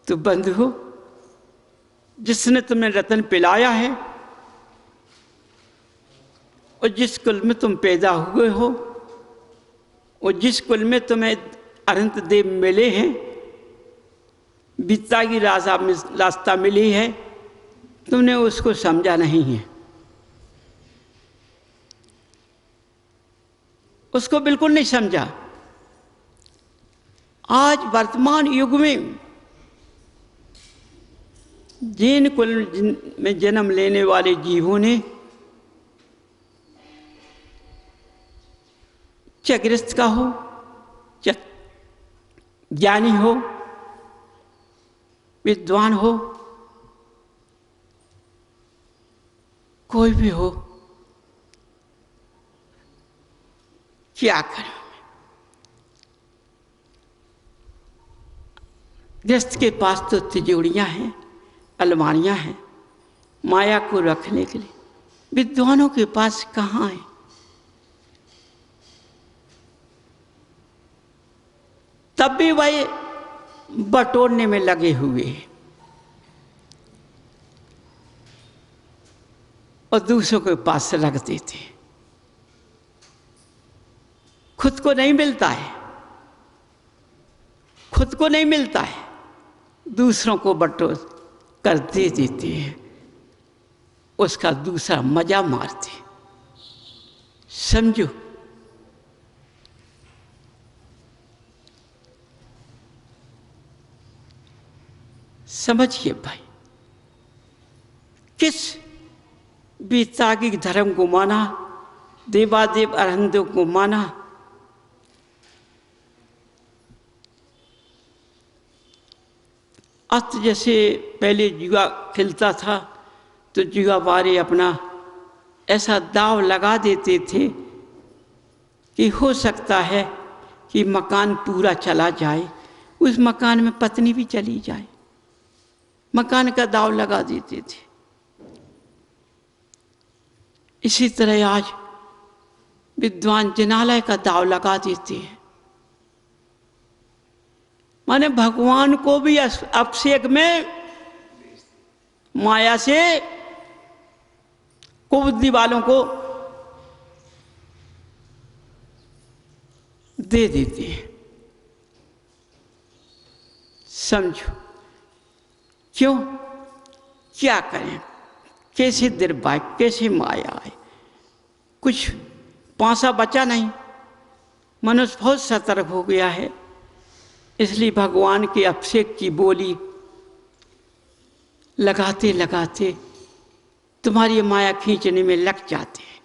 तो बंधु, जिसने तुम्हें रतन पिलाया है और जिस कुल में तुम पैदा हुए हो और जिस कुल में तुम्हें अनंत देव मिले हैं, विद्या की रास्ता मिली है, तुमने उसको समझा नहीं है, उसको बिल्कुल नहीं समझा। आज वर्तमान युग में जिन कुल में जन्म लेने वाले जीवों ने, चाहे गृहस्थ का हो, चाहे ज्ञानी हो, विद्वान हो, कोई भी हो, क्या करें? गृहस्थ के पास तो तिजोरियां हैं, अलमारियां हैं माया को रखने के लिए, विद्वानों के पास कहाँ है? तब भी वही बटोरने में लगे हुए हैं और दूसरों के पास रख देते हैं। खुद को नहीं मिलता है, खुद को नहीं मिलता है, दूसरों को बटोर कर दे देते हैं, उसका दूसरा मजा मारते हैं। समझो, समझिए भाई, किस वितागिक धर्म को माना, देवादेव अरहंतों को माना, अस्त जैसे पहले जुआ खेलता था तो जुआ वाले अपना ऐसा दाव लगा देते थे कि हो सकता है कि मकान पूरा चला जाए, उस मकान में पत्नी भी चली जाए, मकान का दाव लगा देते थे। इसी तरह आज विद्वान जिनालय का दाव लगा देते हैं। माने भगवान को भी अभिषेक में माया से कुबुद्धि वालों को दे देते हैं। समझो, क्यों, क्या करें, कैसे दुर्भाग्य, कैसे माया है, कुछ पासा बचा नहीं। मनुष्य बहुत सतर्क हो गया है, इसलिए भगवान के अभिषेक की बोली लगाते लगाते तुम्हारी माया खींचने में लग जाते हैं।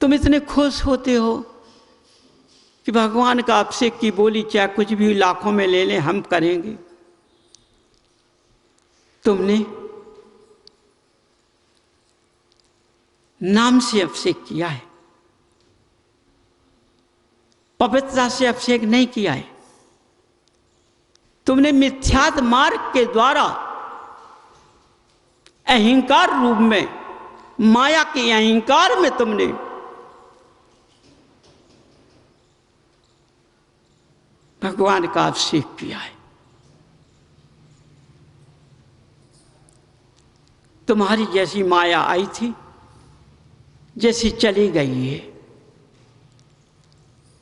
तुम इतने खुश होते हो कि भगवान का अभिषेक की बोली चाहे कुछ भी लाखों में ले लें, हम करेंगे। तुमने नाम से अभिषेक किया है, पवित्रता से अभिषेक नहीं किया है। तुमने मिथ्यात्व मार्ग के द्वारा अहंकार रूप में, माया के अहंकार में तुमने भगवान का अभिषेक किया है। तुम्हारी जैसी माया आई थी, जैसी चली गई है,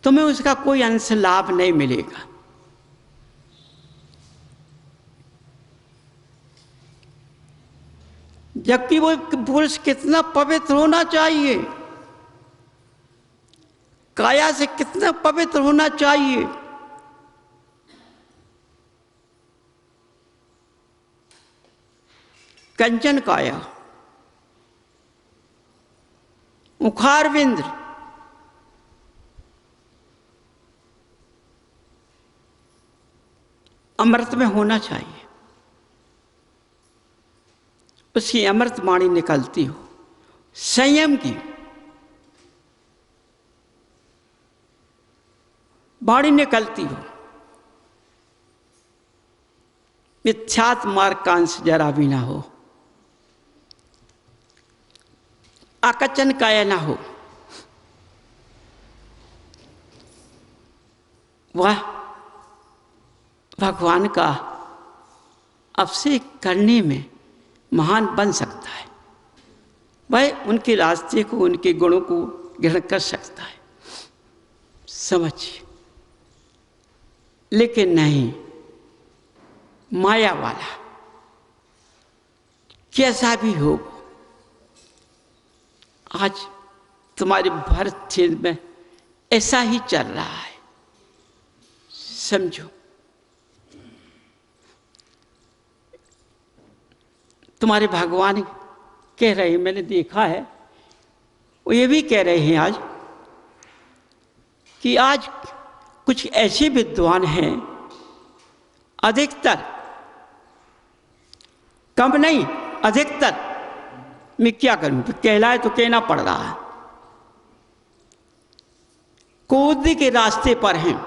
तुम्हें उसका कोई अंश लाभ नहीं मिलेगा। जबकि वो पुरुष कितना पवित्र होना चाहिए, काया से कितना पवित्र होना चाहिए, कंचन काया, मुखारविंद, अमृत में होना चाहिए, उसकी अमृत वाणी निकलती हो, संयम की वाणी निकलती हो, मिथ्यात्व मार्ग का अंश जरा भी ना हो, आकचन काया ना हो। वह भगवान का अभिषेक करने में महान बन सकता है, वह उनके रास्ते को, उनके गुणों को ग्रहण कर सकता है, समझिए। लेकिन नहीं, माया वाला कैसा भी हो, आज तुम्हारे भारत क्षेत्र में ऐसा ही चल रहा है, समझो। तुम्हारे भगवान कह रहे हैं, मैंने देखा है, वो ये भी कह रहे हैं आज कि आज कुछ ऐसे विद्वान हैं, अधिकतर, कम नहीं, अधिकतर, मैं क्या करूं, कहलाए तो कहना पड़ रहा है, कूद के रास्ते पर हैं।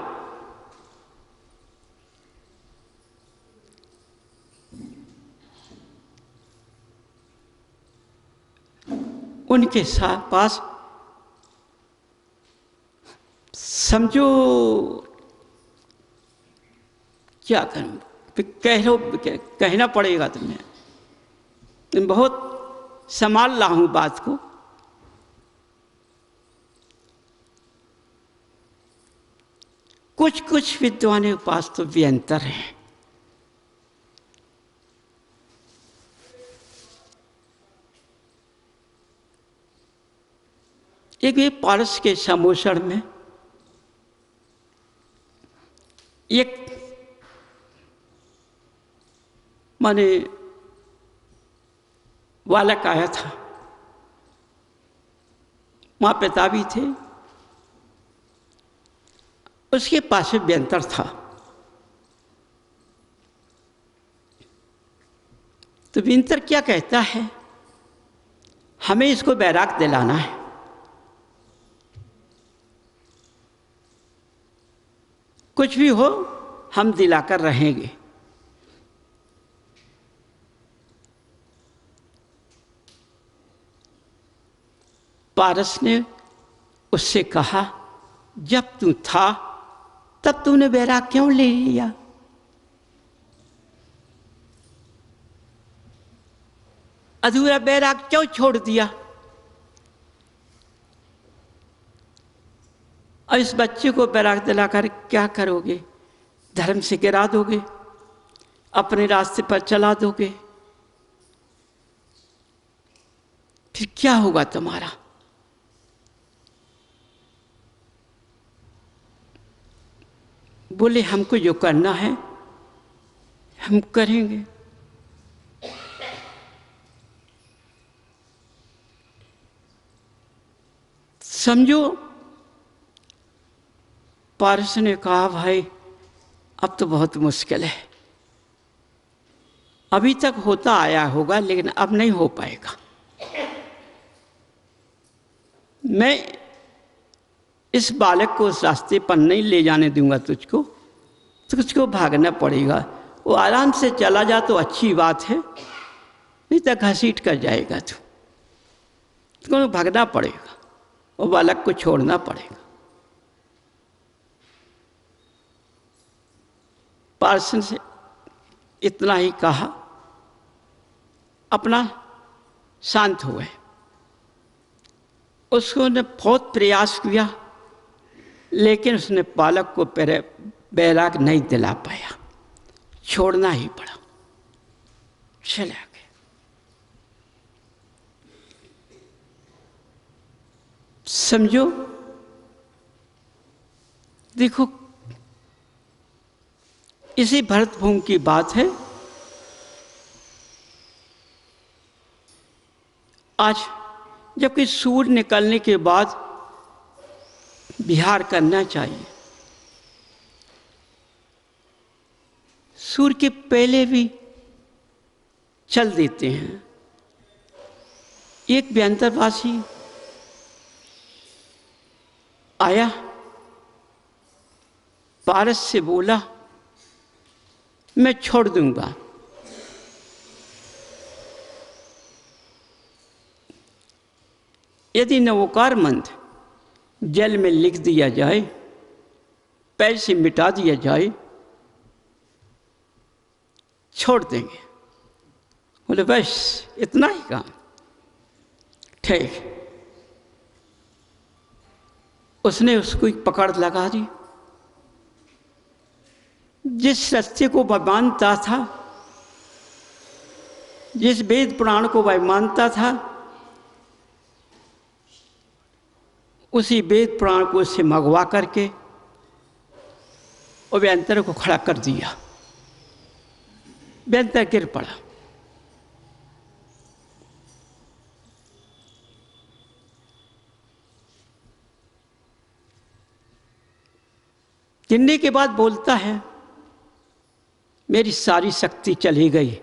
उनके साथ पास समझो क्या करूं, कहना पड़ेगा तुम्हें, तुम बहुत संभाल रहा हूं बात को। कुछ कुछ विद्वानों के पास तो व्यंतर हैं, एक भी पारस के समोषण में एक माने बालक आया था, माँ पिता भी थे, उसके पास में व्यंतर था। तो व्यंतर क्या कहता है, हमें इसको बैराग दिलाना है। कुछ भी हो हम दिलाकर रहेंगे। पारस ने उससे कहा, जब तू था तब तूने बैराग क्यों ले लिया? अधूरा बैराग क्यों छोड़ दिया? और इस बच्चे को बैराग दिलाकर क्या करोगे? धर्म से गिरा दोगे, अपने रास्ते पर चला दोगे, फिर क्या होगा तुम्हारा? बोले हमको जो करना है हम करेंगे। समझो, पारस ने कहा, भाई अब तो बहुत मुश्किल है, अभी तक होता आया होगा लेकिन अब नहीं हो पाएगा। मैं इस बालक को उस रास्ते पर नहीं ले जाने दूंगा, तुझको भागना पड़ेगा। वो आराम से चला जा तो अच्छी बात है, नहीं तो घसीट कर जाएगा तुझको भागना पड़ेगा, वो बालक को छोड़ना पड़ेगा। पार्सन से इतना ही कहा, अपना शांत हुए। उसने बहुत प्रयास किया लेकिन उसने बालक को बैराग नहीं दिला पाया, छोड़ना ही पड़ा, चला गया। समझो, देखो इसी भरत भूमि की बात है। आज जबकि सूर्य निकलने के बाद विहार करना चाहिए, सूर्य के पहले भी चल देते हैं। एक व्यंतरवासी आया, पारस से बोला, मैं छोड़ दूंगा। यदि नवोकारमंद जल में लिख दिया जाए, पैर से मिटा दिया जाए, छोड़ देंगे। बोले बस इतना ही काम, ठीक। उसने उसको एक पकड़ लगा दी। जिस सत्य को वह मानता था, जिस वेद पुराण को वह मानता था, उसी वेद पुराण को उससे मंगवा करके और व्यंतर को खड़ा कर दिया। व्यंतर गिर पड़ा। गिरने के बाद बोलता है, मेरी सारी शक्ति चली गई।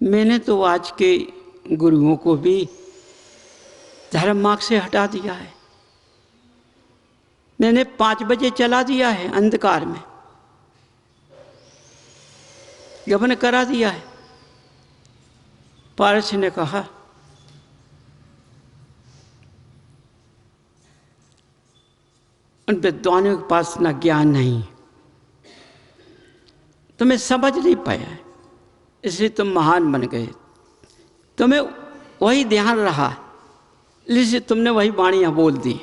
मैंने तो आज के गुरुओं को भी धर्म मार्ग से हटा दिया है। मैंने 5 बजे चला दिया है, अंधकार में गमन करा दिया है। पारस ने कहा, उन विद्वानों के पास ना ज्ञान नहीं, तुम्हें समझ नहीं पाया, इसलिए तुम महान बन गए। तुम्हें वही ध्यान रहा, इसलिए तुमने वही वाणियाँ बोल दी।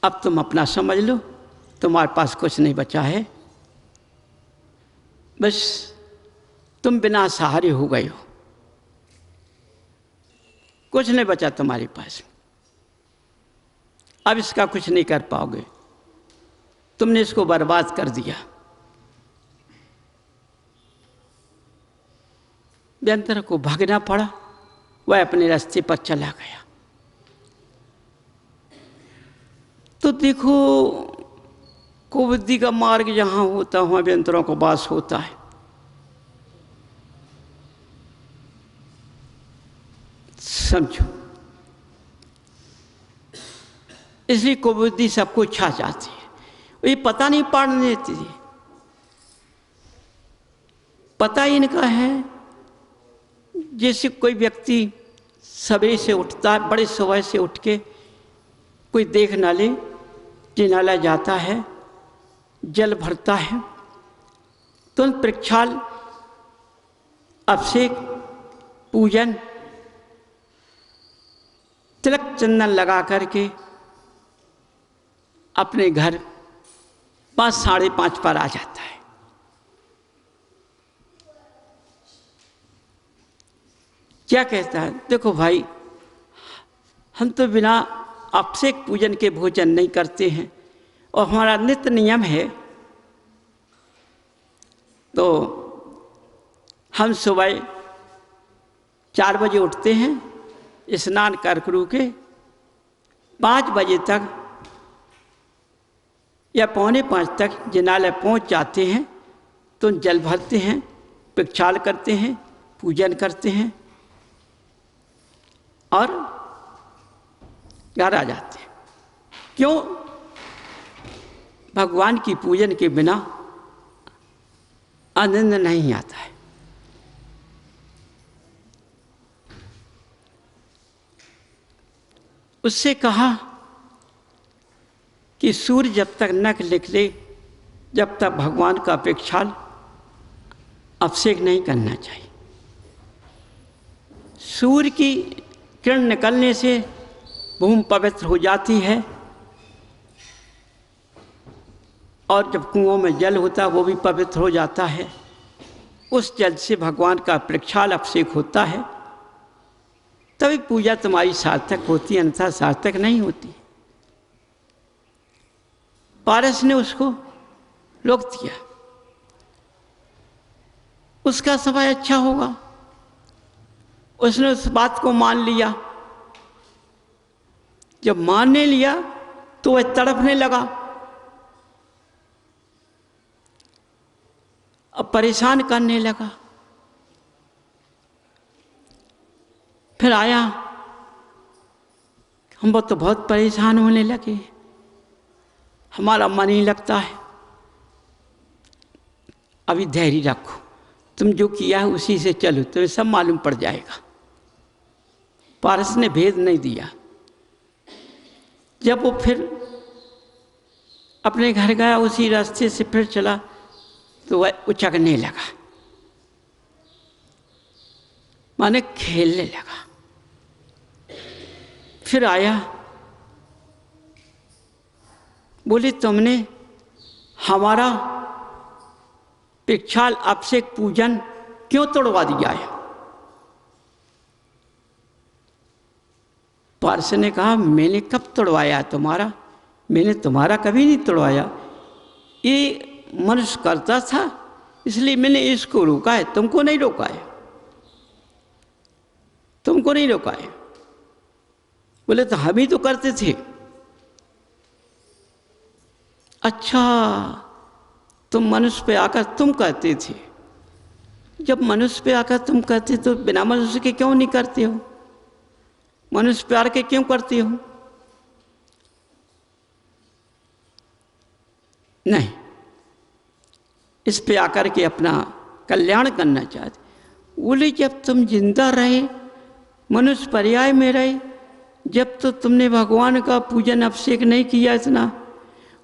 अब तुम अपना समझ लो, तुम्हारे पास कुछ नहीं बचा है, बस तुम बिना सहारे हो गए हो, कुछ नहीं बचा तुम्हारे पास। अब इसका कुछ नहीं कर पाओगे, तुमने इसको बर्बाद कर दिया। व्यंतर को भागना पड़ा, वह अपने रास्ते पर चला गया। तो देखो, कुबुद्धि का मार्ग जहाँ होता वहाँ व्यंतरों का वास होता है। समझो, इसलिए कुबुद्धि सबको छा जाती है। ये पता नहीं पढ़ने देती थी, पता इनका है। जैसे कोई व्यक्ति सवेरे से उठता है, बड़े सुबह से उठ के कोई देख ना ले, जिनाला जाता है, जल भरता है, तो प्रक्षाल, अभिषेक, पूजन, तिलक चंदन लगा करके अपने घर 5 साढ़े 5 पर आ जाता है। क्या कहता है, देखो भाई, हम तो बिना अभिषेक पूजन के भोजन नहीं करते हैं और हमारा नित्य नियम है, तो हम सुबह 4 बजे उठते हैं, स्नान कर के 5 बजे तक या 4:45 तक जिनालय पहुंच जाते हैं, तो जल भरते हैं, प्रक्षाल करते हैं, पूजन करते हैं और घर आ जाते हैं। क्यों? भगवान की पूजन के बिना आनंद नहीं आता है। उससे कहा कि सूर्य जब तक न निकले, जब तक भगवान का प्रक्षाल अभिषेक नहीं करना चाहिए। सूर्य की किरण निकलने से भूमि पवित्र हो जाती है, और जब कुओं में जल होता है वो भी पवित्र हो जाता है। उस जल से भगवान का प्रक्षाल अभिषेक होता है, तभी पूजा तुम्हारी सार्थक होती है, अन्यथा सार्थक नहीं होती। पारस ने उसको रोक दिया। उसका समय अच्छा होगा, उसने उस बात को मान लिया। जब मानने लिया तो वह तड़पने लगा, अब परेशान करने लगा। फिर आया, हम तो बहुत परेशान होने लगे, हमारा मन नहीं लगता है। अभी धैर्य रखो, तुम जो किया है उसी से चलो, तुम्हें सब मालूम पड़ जाएगा। पारस ने भेद नहीं दिया। जब वो फिर अपने घर गया, उसी रास्ते से फिर चला, तो वह उचकने लगा, माने खेलने लगा। फिर आया, बोले तुमने हमारा पिक्षाल अभिषेक पूजन क्यों तोड़वा दिया है? पार्षद ने कहा मैंने कब तोड़वाया तुम्हारा? मैंने तुम्हारा कभी नहीं तोड़वाया, ये मनुष्य करता था इसलिए मैंने इसको रोका है, तुमको नहीं रोका है, तुमको नहीं रोका है। बोले तो हम ही तो करते थे। अच्छा, तुम मनुष्य पे आकर तुम कहते थे, जब मनुष्य पे आकर तुम कहते तो बिना मनुष्य के क्यों नहीं करते हो? मनुष्य प्यार के क्यों करते हो? नहीं, इस पे आकर के अपना कल्याण करना चाहते। बोले जब तुम जिंदा रहे, मनुष्य पर्याय में रहे, जब तो तुमने भगवान का पूजन अभिषेक नहीं किया इतना,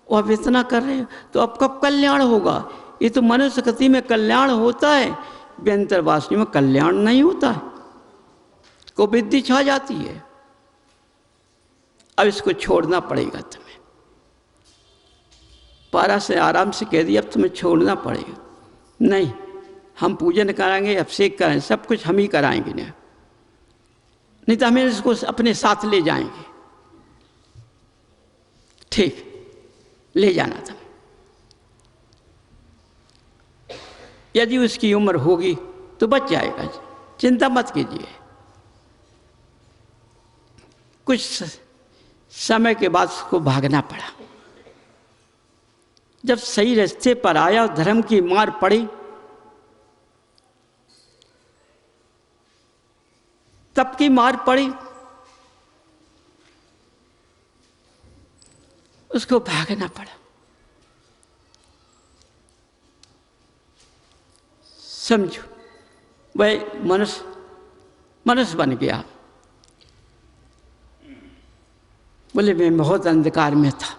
और अब इतना कर रहे हो, तो अब कब कल्याण होगा? ये तो मनुष्य गति में कल्याण होता है, व्यंतर वासनी में कल्याण नहीं होता है, को विद्धि छा जाती है। अब इसको छोड़ना पड़ेगा तुम्हें। पारा से आराम से कह दिया अब तुम्हें छोड़ना पड़ेगा। नहीं, हम पूजन कराएंगे, अभिषेक कराएंगे, सब कुछ हम ही कराएंगे ना, नहीं तो हमें इसको अपने साथ ले जाएंगे। ठीक, ले जाना था। यदि उसकी उम्र होगी तो बच जाएगा, चिंता मत कीजिए। कुछ समय के बाद उसको भागना पड़ा। जब सही रास्ते पर आया और धर्म की मार पड़ी, तब की मार पड़ी, उसको भागना पड़ा। समझो, वह मनुष्य बन गया। बोले मैं बहुत अंधकार में था,